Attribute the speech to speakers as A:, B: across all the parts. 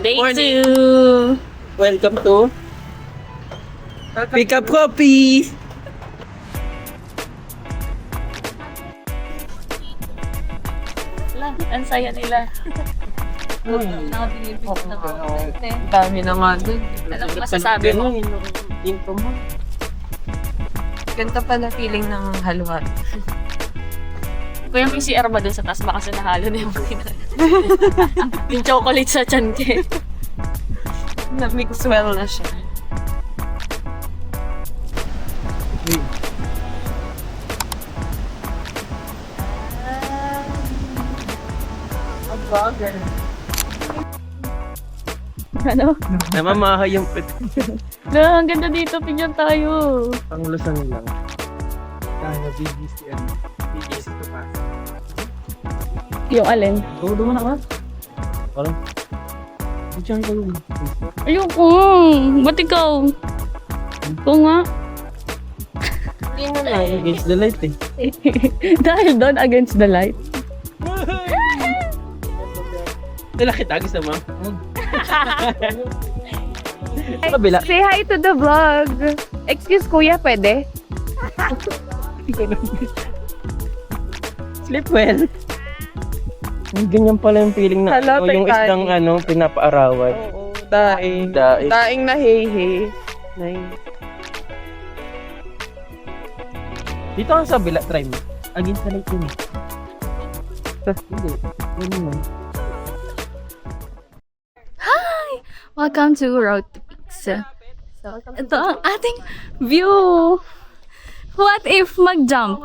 A: Day
B: Morning.
A: 2.
B: Welcome to Pick Up Coffee!
A: Ang saya nila.
B: Dami na nga dun.
A: Alam mo masasabi mo?
B: Intro mo.
C: Ganito pala feeling ng haluan.
A: Kung yung PCR ba dun sa taas, baka sinahalo na yung yung chocolate sa tiyan ko.
C: Na-mix well na siya.
A: Ano?
B: Namamaha yung pet.
A: Na, ang ganda dito, pinyan tayo.
B: Panglusan lang. Kaya BGC and BGC to pass.
A: Yung alin?
B: Oo, duman na ka. Parang. Diyan ka yun.
A: Ayoko. Ba't ikaw? Ikaw nga.
C: Hindi mo na.
B: Against the light eh.
A: Dahil doon, against the light.
B: Nalaki tagis naman. Kabila.
C: Say hi to the vlog. Excuse kuya, pwede?
B: Sleep well. Ganyan pala yung feeling na
C: Hello,
B: yung
C: Tekay.
B: isdang pinapaarawan.
C: Oo, daing.
B: Daing.
C: Daing na hehe.
B: Dito ang sa bila, try mo. Against the light yun eh. Hindi. Ano mo?
A: Welcome to Road to Peaks. So, ito ang ating view. What if mag-jump?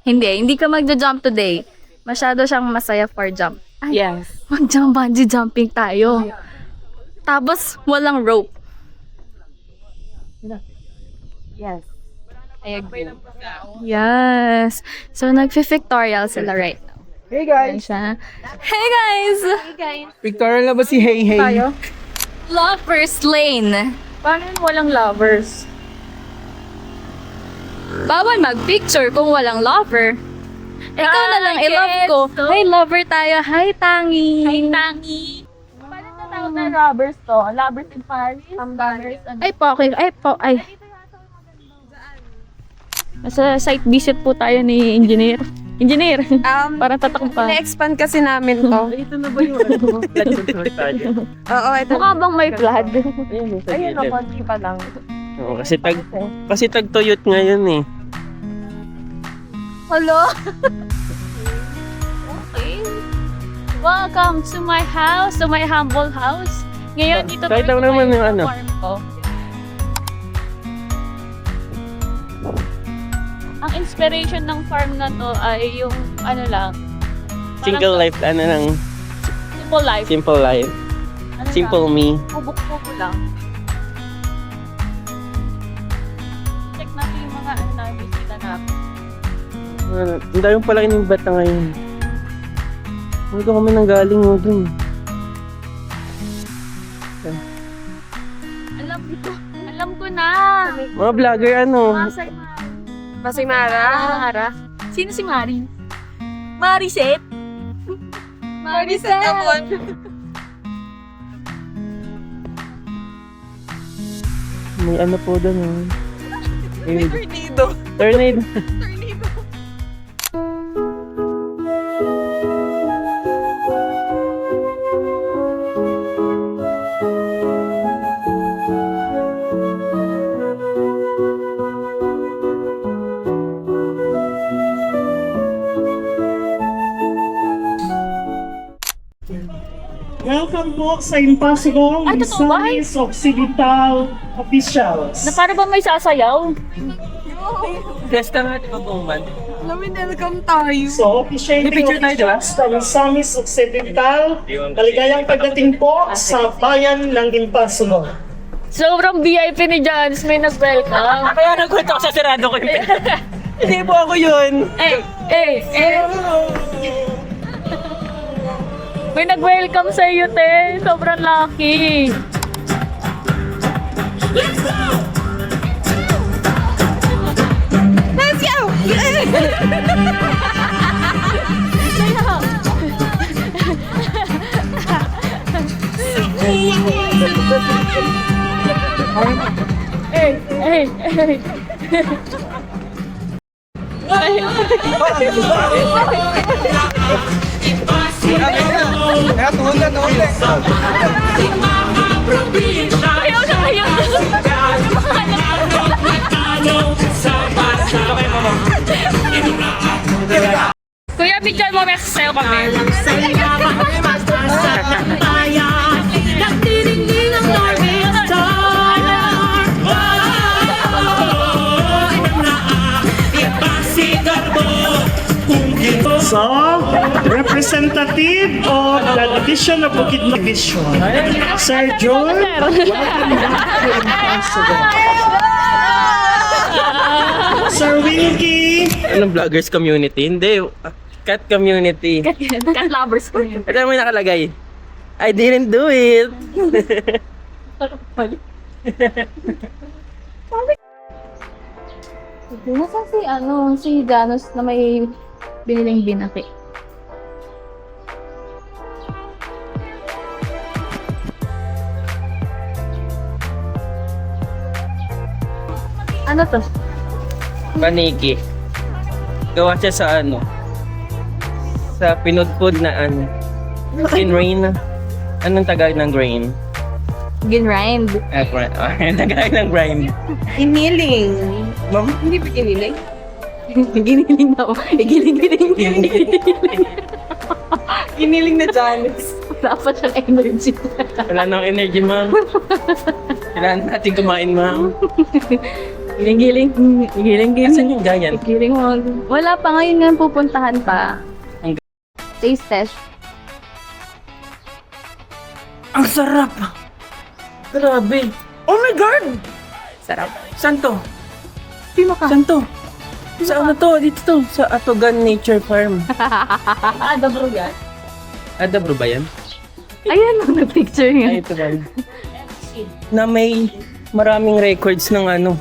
A: Hindi ka mag-jump today. Masyado siyang masaya for jump. Ay,
C: Yes.
A: mag-jump bungee jumping tayo. Tapos, walang rope.
C: Yes. I agree.
A: Yes. So, nag-pictorial sila right now.
B: Hey
A: Ayan siya. Hey guys!
B: Pictorial na ba si Hey Hey?
A: Tayo? Lovers Lane. Paano yun walang lovers? Bawal mag-picture kung walang lover. Ikaw na lang, i-love ko. Hey, lover tayo. Hi, Tangi. Hi, Tangi. Paano tatawag na lovers to? Lovers in Paris? Lovers, ay po, okay. Ay. Nasa site visit po tayo ni Engineer. Engineer, parang tatakbo pa.
C: Na-expand kasi namin to.
B: Ito na ba yung ano? Blood control tayo.
C: Oo, ito.
A: Mukha bang may flood?
B: Ayun, sa
C: Ayun,
B: gilid.
C: konti pa lang.
B: Oo, kasi tag-tuyot ngayon eh.
A: Hello? Okay. Welcome to my house, to my humble house. Ngayon, dito
B: Kahit ako naman yung ano.
A: farm ko. Ang inspiration ng farm na to ay yung ano lang. parang
B: Single life, ano lang,
A: Simple life.
B: simple life.
A: Ano
B: Simple
A: lang,
B: me.
A: Kubok-kubo lang. Check natin yung mga ano na bisita natin.
B: Ang dami pala yung bata ngayon. Dito kami nang galing mo dun.
A: Alam ko na.
B: Mga vlogger ano.
A: Masay
C: Masay Mara.
A: Mara. Sino si Mari? Mariset?
C: Mariset Amon.
B: May ano po dun oh. May
C: Tornado.
B: tornado.
D: Welcome po sa Impossible
A: Ay, totoo ba?
D: Misamis Occidental Officials.
A: Na para ba may sasayaw?
B: Testa nga, di ba bumban?
C: Welcome tayo.
D: So, officiating
B: May picture tayo, di ba?
D: officials ng Misamis Occidental, maligayang pagdating po sa bayan ng Impossible.
A: Sobrang VIP ni Jans, may nag-welcome.
B: Kaya nagkwento ko sa sarado ko yung picture. Hindi po ako yun.
A: May nag-welcome sa iyo, te. Sobrang lucky.
C: Let's go! Kuya, picture mo, may sasayaw kami.
D: So, representative of the Division of Bukidnon Division, Sir John. Sir Winky.
B: Anong vloggers community? Hindi. Cat community.
C: Cat lovers ko yun.
B: Ito mo nakalagay. I didn't do it.
A: Nasaan si Janos na may biniling binaki? Ano to?
B: Paniki. Gawa siya sa ano? Sa pinudpud na ano? In rain. Anong Tagalog ng grain?
A: Ginrind.
B: Tagalog ng grind.
C: Iniling.
B: Ma'am?
C: Hindi ba iniling?
A: Giniling na ako. Giling.
C: Iniling na Janice.
A: Dapat siyang energy.
B: Wala nang energy, ma'am. Kailangan natin kumain, ma'am.
A: Giling.
B: Asan yung ganyan?
A: Giling mo. Wala pa ngayon nga pupuntahan pa.
B: Ang
A: Taste test.
B: Ang sarap! Grabe! Oh my God!
A: Sarap.
B: Saan to?
A: Pino ka?
B: Saan to? Sa ano to? Dito to. Sa Atogan Nature Farm.
A: Ada bro yan?
B: Adabro ba yan?
A: Ayan ang nag-picture
B: Ay,
A: niya.
B: ito ba? Na may maraming records ng ano.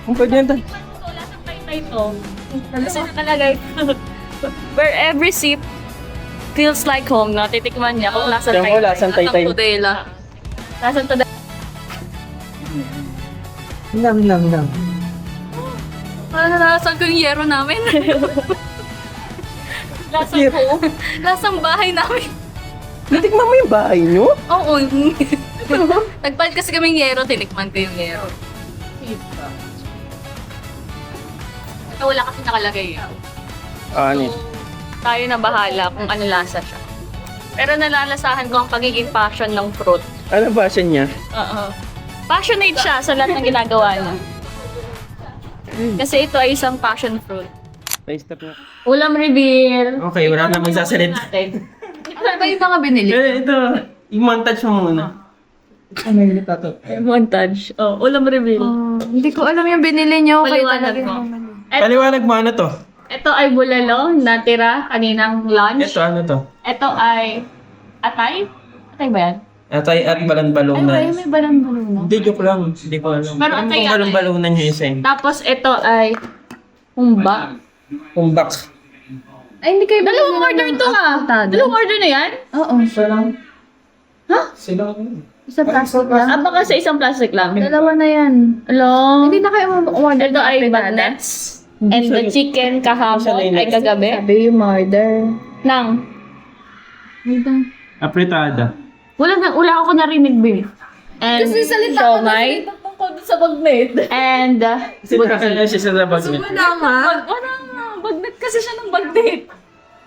B: Ang pwede yan to.
A: Kasi nakalagay. Where every sip feels like home. Natitikman niya kung nasa
B: Tiyan ko, lasang taytay.
A: Tudela. Lasang tudela.
B: Nam.
A: Lasang ko yung yero namin. Lasang ko. Lasang bahay namin.
B: Natikman mo yung bahay nyo?
A: Oo. Nagpalit kasi kaming yero, tinikman ko yung yero. Ito wala kasi nakalagay.
B: Ano?
A: Tayo na bahala kung ano lasa siya. Pero nalalasahan ko ang pagiging passion ng fruit.
B: Ano ba siya niya?
A: Oo. Passionate siya sa lahat ng ginagawa niya. Kasi ito ay isang passion fruit.
B: Taste up na.
A: Ulam reveal.
B: Okay, wala na magsasalita.
A: Ano ba yung mga binili?
B: Ito, i-montage mo muna. Ano yung to?
A: Montage. Oh, ulam reveal.
C: Hindi ko alam yung binili nyo.
A: Paliwanag mo.
B: Paliwanag mo ano to?
A: Ito ay bulalo, natira kaninang lunch.
B: Ito, ano to?
A: Ito ay atay. Atay ba yan?
B: Atay at balon-balonan.
A: May balang-balong na.
B: Hindi, joke lang. Hindi ko alam.
A: Pero
B: Ano
A: atay,
B: kung balon-balonan nyo yung same?
A: Tapos ito ay humba.
B: Kumbak.
C: Ay, hindi kayo
A: Dalawang order ito Dalawang order na yan?
C: Oo.
B: Sila
C: Isa plastic lang.
A: Baka sa isang plastic lang.
C: Dalawa na yan.
A: Hello?
C: Hindi na kayo order.
A: Ito ay bagnettes. And the chicken kahapon ay kagabi.
C: Sabi yung murder.
A: Nang.
B: Apretada.
A: Wala ako narinig, babe. And siomay. Sa bagnet. And
B: Sinakala siya sa bagnet.
A: wala nga. Bagnet kasi siya ng bagnet.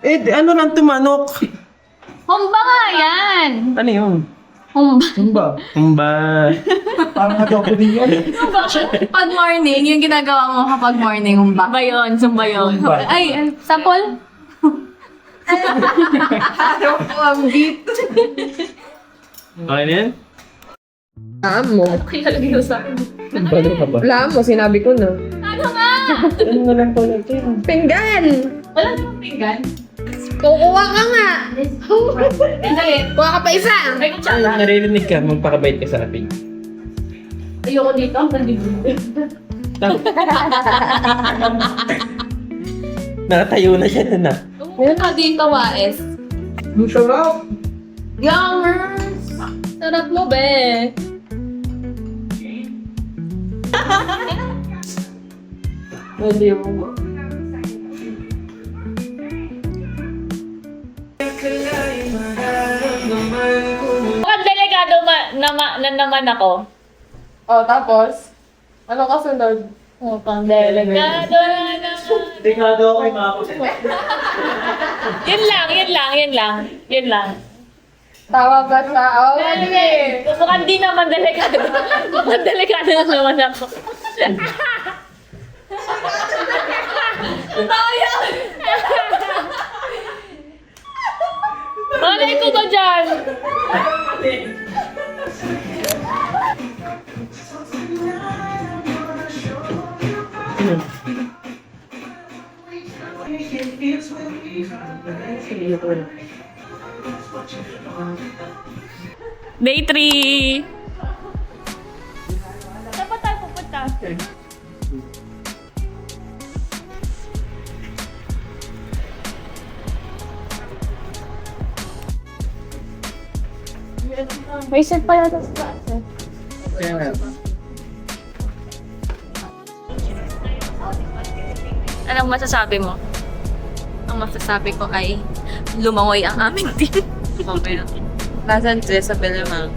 B: Eh, ano lang tumanok?
A: Humba nga yan.
B: Ano yun?
A: Humba.
B: Humba.
D: Parang adobo din yun.
A: Pag morning, yung ginagawa mo kapag morning, humba. Zumba yun, zumba yun. Ay, sample?
B: Okay na yan?
C: Alam mo.
A: Kilalagay ko sa akin.
B: Balo ka ba?
C: Alam mo, sinabi ko na.
A: Ano nga?
B: Ano na lang pala ito yun?
C: Pinggan!
A: Wala namang pinggan.
C: Kukuha ka nga!
A: Dali.
C: Kuha ka pa isa!
A: Ay, kutsara.
B: Naririnig ka, magpakabait ka sa akin.
A: Ayoko dito, ang gandito.
B: Nakatayo na siya na.
A: Meron ka dito, Waes.
D: Ang sarap.
A: Yummers! Sarap mo, be. Mukhang delikado na naman ako.
C: Oh, tapos? Ano kasunod?
A: Mukhang delikado na naman.
D: Dekado ako yung mga
A: Yun lang.
C: Tawag ba sa... Oh, sige!
A: Mukhang di naman delikado. Mukhang delikado na naman ako. Tayo! Malay ko ba dyan? Day 3! Saan ba tayo pupunta? May set pa yata sa taas eh. Anong masasabi mo? Ang masasabi ko ay lumangoy ang aming team.
C: Nasaan sa Belamang?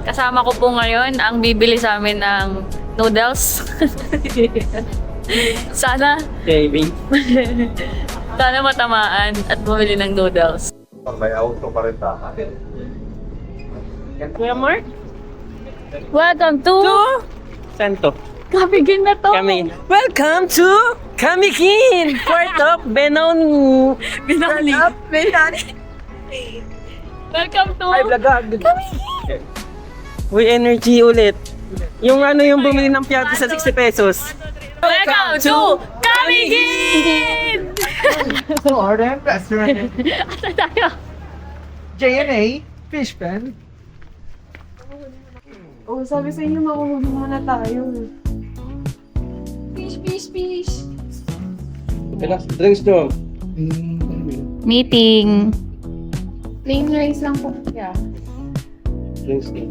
A: Kasama ko po ngayon ang bibili sa amin ng noodles. Sana matamaan at bumili ng noodles.
E: May auto pa rin ta.
B: Kuya Mark?
A: Welcome to
B: Santo.
A: Kabigin na to.
B: Kami. Welcome to Kamikin! Part of Benoni.
A: Welcome to
B: Uy, energy ulit. Yung yung bumili ng piyato sa 60 pesos.
A: Welcome to Kabigin!
D: So, order, restaurant.
A: Asa tayo?
D: J&A, fish pen.
C: Oh, sabi sa inyo, makuhuli muna tayo.
A: Fish.
B: Drinks to.
A: Meeting.
C: Plain rice lang po siya.
B: Drinks to.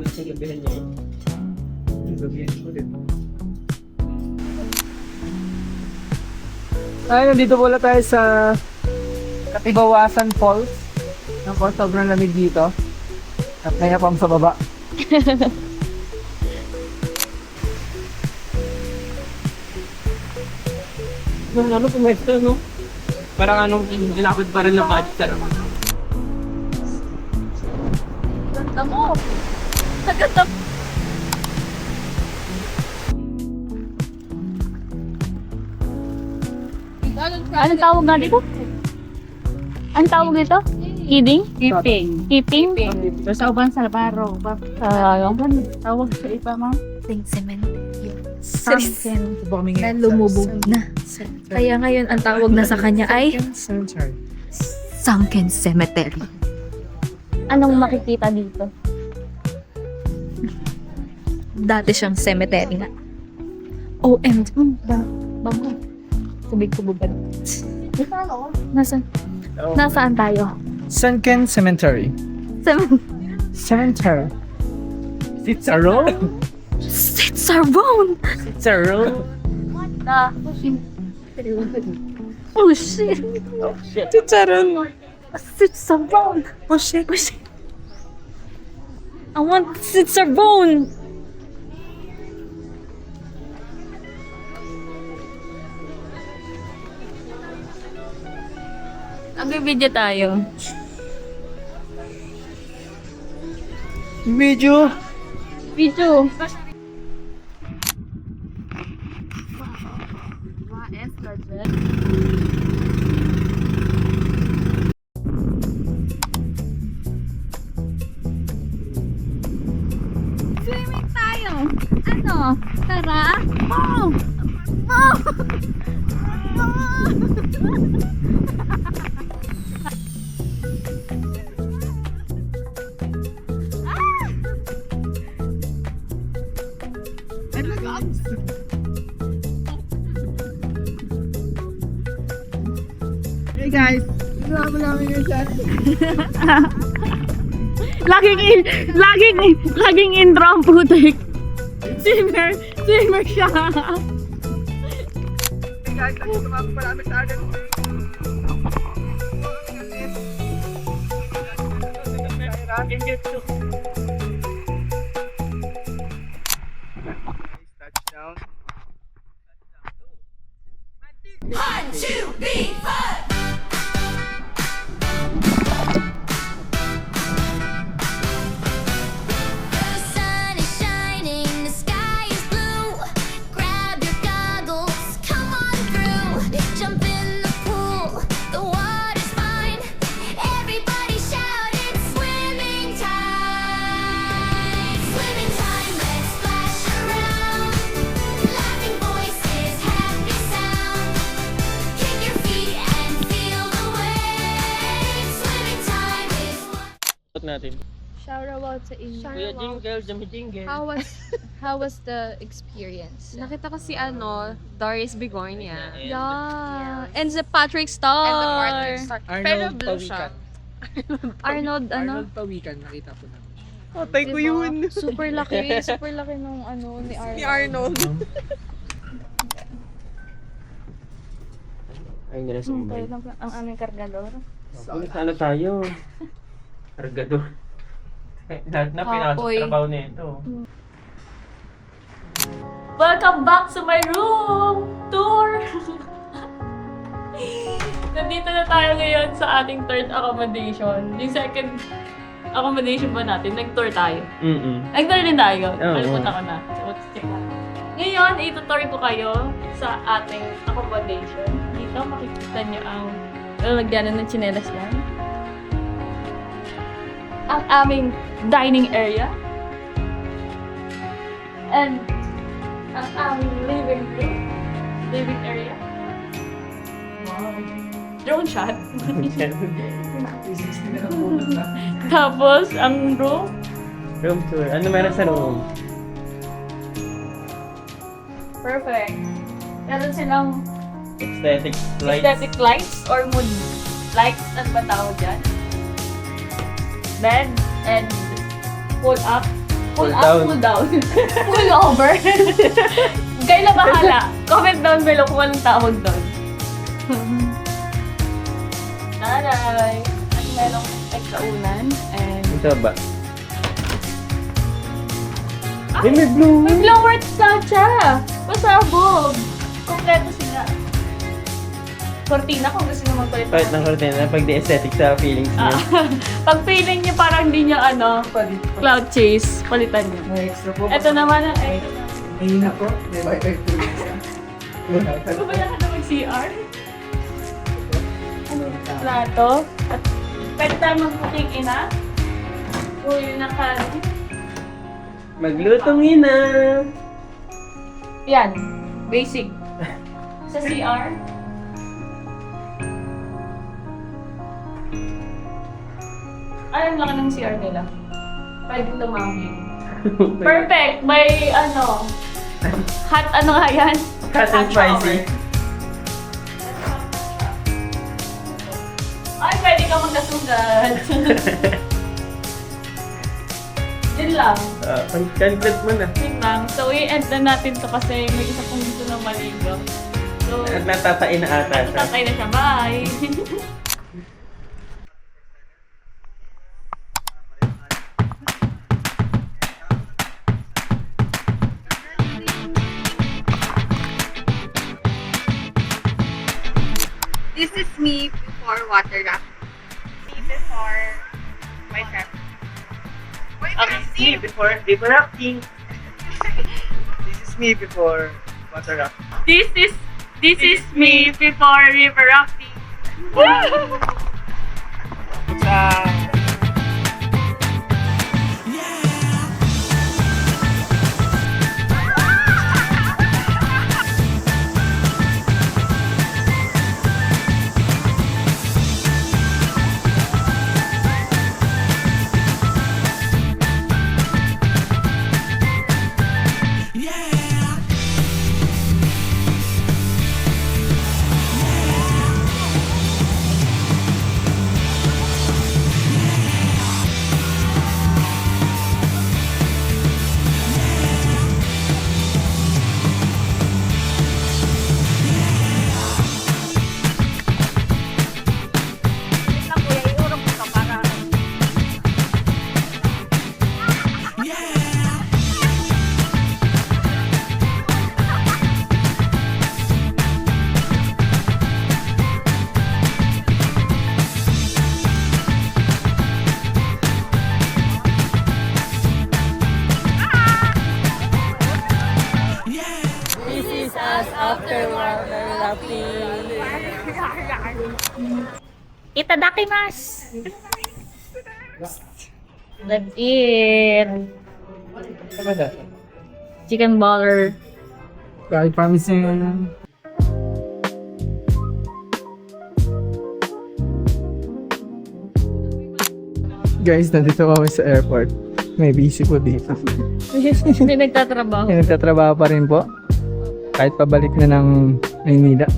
D: Ay, nandito pala tayo sa Katibawasan Falls. Naku, sobrang lamig dito. At kaya pang sa baba.
B: Ano pumesto, no? Parang dinakot pa rin ng budget sa naman.
A: Ganda mo. Naganda. Anong tawag nga dito? Anong tawag dito? Kidding? Keeping?
C: Sa uban sa baro. Tawag sa iba, ma'am.
F: Cement.
C: Sunken.
F: Na lumubog na. Kaya ngayon ang tawag na sa kanya ay Sunken Cemetery.
A: Anong makikita dito?
F: Dati siyang cemetery nga. OMG. Bango. Tubig ko bubad. Nasaan tayo?
D: Sunken Cemetery. Cemetery. It's a road?
F: It's our bone!
B: It's a roll.
F: Oh shit!
B: Oh, shit.
F: It's our bone!
D: Oh shit.
F: I want it's our bone!
A: Nagbibideo tayo.
D: Video.
A: Video.
F: Swimming tayo! Ano? Tara! Oh! Oh!
D: Hey guys, Kasama namin yung chat.
A: Laging intro ang putik. Swimmer siya.
D: Guys, ako tumama pa namin sa atin. Touchdown.
G: The sun is shining, the sky is blue. Grab your goggles, come on through. Jump in the pool, the water's fine. Everybody shout, it's swimming time. Swimming time, let's splash around. Laughing voices, happy sound. Kick your feet and feel the waves. Swimming time is what
B: natin.
F: Shout out sa inyo.
B: Kuya Jingle, Jimmy Jingle.
F: How was the experience?
C: Nakita ko si Doris Bigornia.
A: Yeah. And the Patrick Star.
C: And the partner star. Pero
D: Arnold
C: blue siya.
D: Pawikan.
A: Arnold,
D: Arnold Pawikan, nakita ko na.
B: Patay ko yun.
F: Super laki. Super laki nung ni Arnold.
C: Si Arnold.
B: Ay, hindi na sumbay.
A: Ang aming kargador.
B: Ano tayo? Cargador. Lahat na pinasok trabaho nito.
A: Welcome back to my room tour! Nandito na tayo ngayon sa ating third accommodation. Yung second accommodation ba natin, nag-tour tayo. Nag-tour din tayo.
B: Oo.
A: Kalimutan ko na. So, let's check out. Ngayon, itutour ko kayo sa ating accommodation. Dito, makikita nyo ang lalagyanan ng tsinelas lang. Ang aming dining area. And ang aming living area. Wow. Drone shot.
D: 360 na lang bulot na.
A: Tapos, ang room.
B: Room tour. Ano meron sa room?
A: Perfect. Meron silang
B: Aesthetic lights.
A: aesthetic lights or mood lights. Ano ba tawag dyan? Bed and pull up. Pull
B: Pull
A: up,
B: down.
A: pull down. Pull over. Kayo na bahala. Comment down below kung anong tawag doon. Taray! At merong extraunan and
B: Ito ba? Ay, may blue!
A: may flower siya! Pasabog! Kompleto sila. Cortina kung gusto nyo magpalit.
B: Kahit ng cortina, pag di aesthetic sa feelings niya.
A: Pag feeling nyo parang hindi nyo cloud chase, palitan nyo.
D: May extra po.
A: Ito naman ang extra.
D: Mahina po. May wifi po rin siya.
A: Babala ka na mag-CR? Plato. At pwede tayo mag-cooking ina. Uy, na kanin.
B: Maglutong ina!
A: Yan. Basic. Sa CR. Alam lang ng CR nila. Pwede tumawin. Perfect! May hot nga yan?
B: Hot and spicy.
A: Ay, pwede ka magkasugat. Yun lang.
B: Conclude mo na.
A: Yun lang. So, i-end na natin to kasi may isa pong gusto ng maligo. So,
B: At natatain na ata siya.
A: tatay na siya. Bye!
C: This is me before water raft. Me before white raft.
B: Okay, before rafting.
D: This is me before water raft.
A: This is me before river rafting. Itadakimasu! Let's eat! Chicken baller.
D: I promise you. Guys, nandito kami sa airport. May busy po dito.
A: Hindi nagtatrabaho.
D: May nagtatrabaho pa rin po. Kahit pabalik na ng Maynila.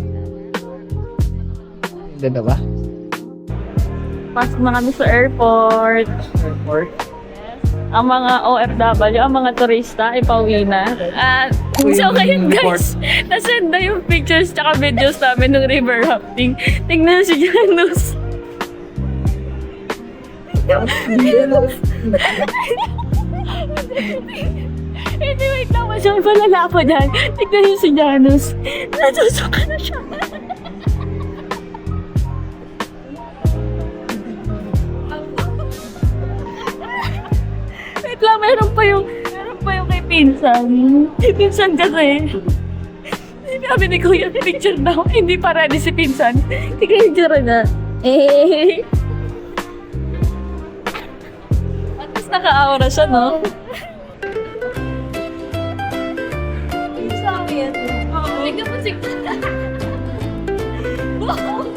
D: Ganda ba?
A: Pasok na kami sa airport.
D: Airport?
A: Ang mga OFW, ang mga turista, ipauwi na. At so ngayon guys, nasend na yung pictures tsaka videos namin ng river rafting. Tingnan si Janus. Hindi, wait lang. Masyang palala ko dyan. Tignan niyo si Janus. Nasusuka na siya. Wait lang, meron pa yung kay Pinsan. Kay Pinsan kasi. Sabi ni Kuya, picture daw. Hindi pa ready si Pinsan. Tignan yung tsura na. Eh. At least naka-aura siya, no? Sabi yan. Oo. Tignan mo si... Wow!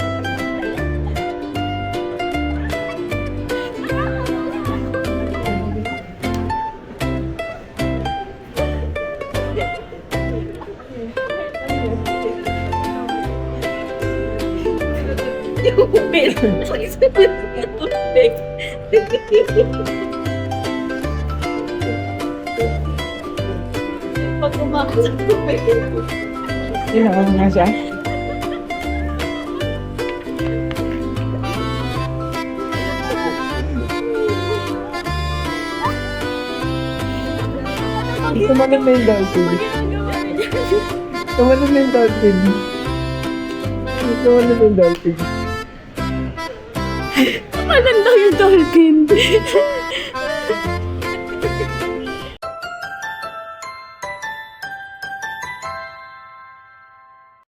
A: Pag umakit sa tubig.
D: Yun nga siya. Tumalon na yung dolphin. Tumalon na yung dolphin. Tumalon na yung dolphin.
A: Maganda yung dolphin.